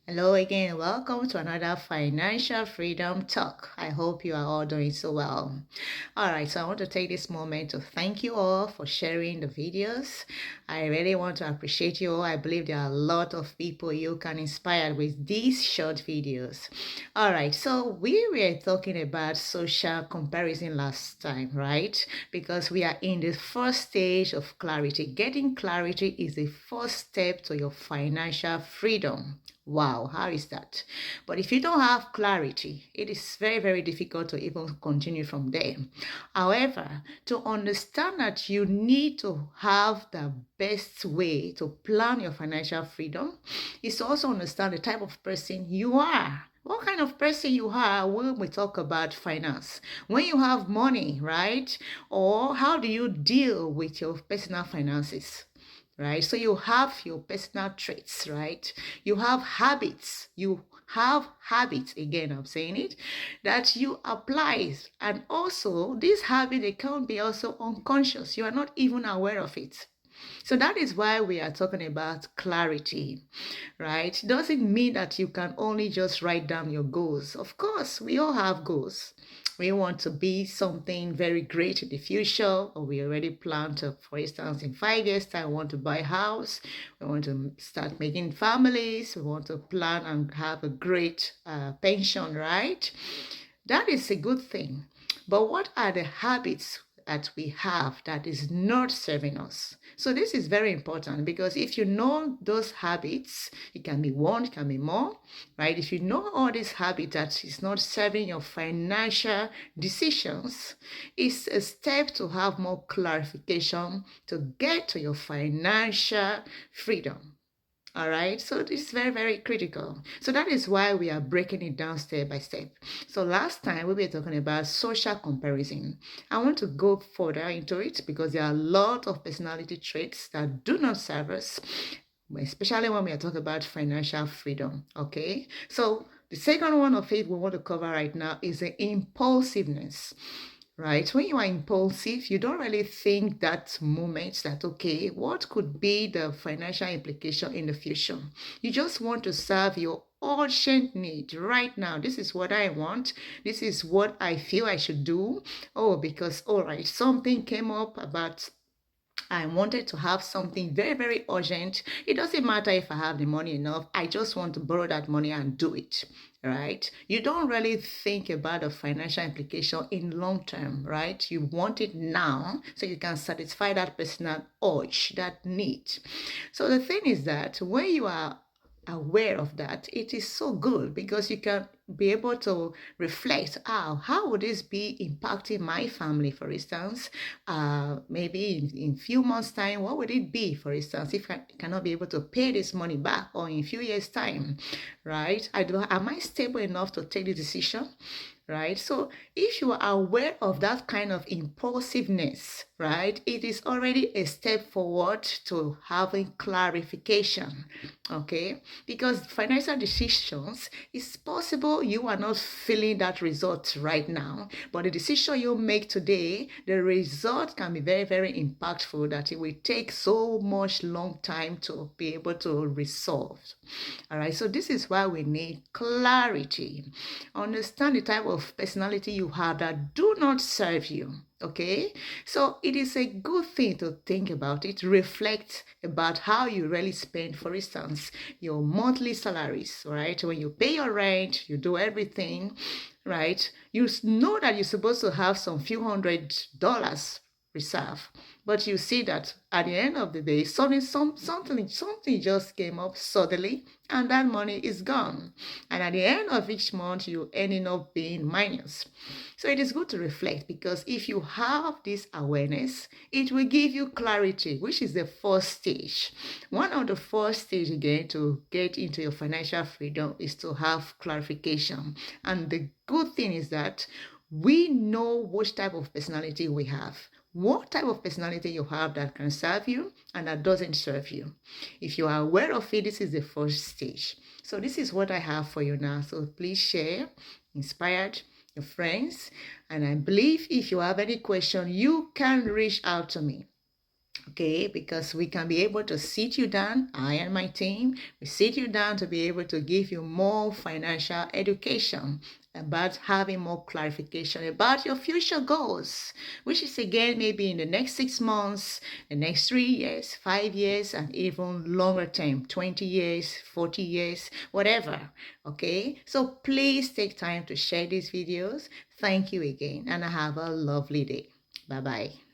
Hello again. Welcome to another Financial Freedom Talk. I hope you are all doing so well. All right, so I want to take this moment to thank you all for sharing the videos. I really want to appreciate you all. I believe there are a lot of people you can inspire with these short videos. All right, so we were talking about social comparison last time, right? Because we are in the first stage of clarity. Getting clarity is the first step to your financial freedom. Wow, how is that? But if you don't have clarity, it is very, very difficult to even continue from there. However, to understand that you need to have the best way to plan your financial freedom is to also understand the type of person you are. What kind of person you are when we talk about finance? When you have money, right? Or how do you deal with your personal finances? Right? So you have your personal traits, right? You have habits. You have habits, again, I'm saying it, that you apply. And also, this habit, it can be also unconscious. You are not even aware of it. So that is why we are talking about clarity, right? Doesn't mean that you can only just write down your goals. Of course, we all have goals. We want to be something very great in the future, or we already plan to, for instance, in 5 years' time, we want to buy a house, we want to start making families, we want to plan and have a great pension, right? That is a good thing. But what are the habits that we have that is not serving us? So this is very important because if you know those habits, it can be one, it can be more, right? If you know all these habits that is not serving your financial decisions, it's a step to have more clarification to get to your financial freedom. All right, so this is very, very critical. So that is why we are breaking it down step by step. So last time we were talking about social comparison. I want to go further into it because there are a lot of personality traits that do not serve us, especially when we are talking about financial freedom. Okay, so the second one of it we want to cover right now is the impulsiveness, right? When you are impulsive, you don't really think that moment that, okay, what could be the financial implication in the future? You just want to serve your urgent need right now. This is what I want. This is what I feel I should do. Oh, because, all right, something came up about I wanted to have something very, very urgent. It doesn't matter if I have the money enough. I just want to borrow that money and do it, right? You don't really think about the financial implication in long term, right? You want it now so you can satisfy that personal urge, that need. So the thing is that when you are aware of that, it is so good because you can be able to reflect, how would this be impacting my family, for instance? Maybe in few months' time, what would it be, for instance, if I cannot be able to pay this money back, or in few years' time, right? Am I stable enough to take the decision? Right? So if you are aware of that kind of impulsiveness, right, it is already a step forward to having clarification, okay? Because financial decisions, it's possible you are not feeling that result right now, but the decision you make today, the result can be very, very impactful that it will take so much long time to be able to resolve. All right, so this is why we need clarity. Understand the type of personality you have that do not serve you. Okay, so it is a good thing to think about it, reflect about how you really spend, for instance, your monthly salaries, right? When you pay your rent, you do everything, right? You know that you're supposed to have some few $100 reserve, but you see that at the end of the day, something just came up suddenly, and that money is gone. And at the end of each month, you ending up being minus. So it is good to reflect because if you have this awareness, it will give you clarity, which is the first stage. One of the first stage again to get into your financial freedom is to have clarification. And the good thing is that we know which type of personality we have. What type of personality you have that can serve you and that doesn't serve you. If you are aware of it, this is the first stage. So this is what I have for you now. So please share, inspired your friends. And I believe if you have any question, you can reach out to me. Okay, because we can be able to sit you down, I and my team, we sit you down to be able to give you more financial education about having more clarification about your future goals, which is again maybe in the next 6 months, the next 3 years, 5 years, and even longer term, 20 years, 40 years, whatever. Okay, so please take time to share these videos. Thank you again, and have a lovely day. Bye bye.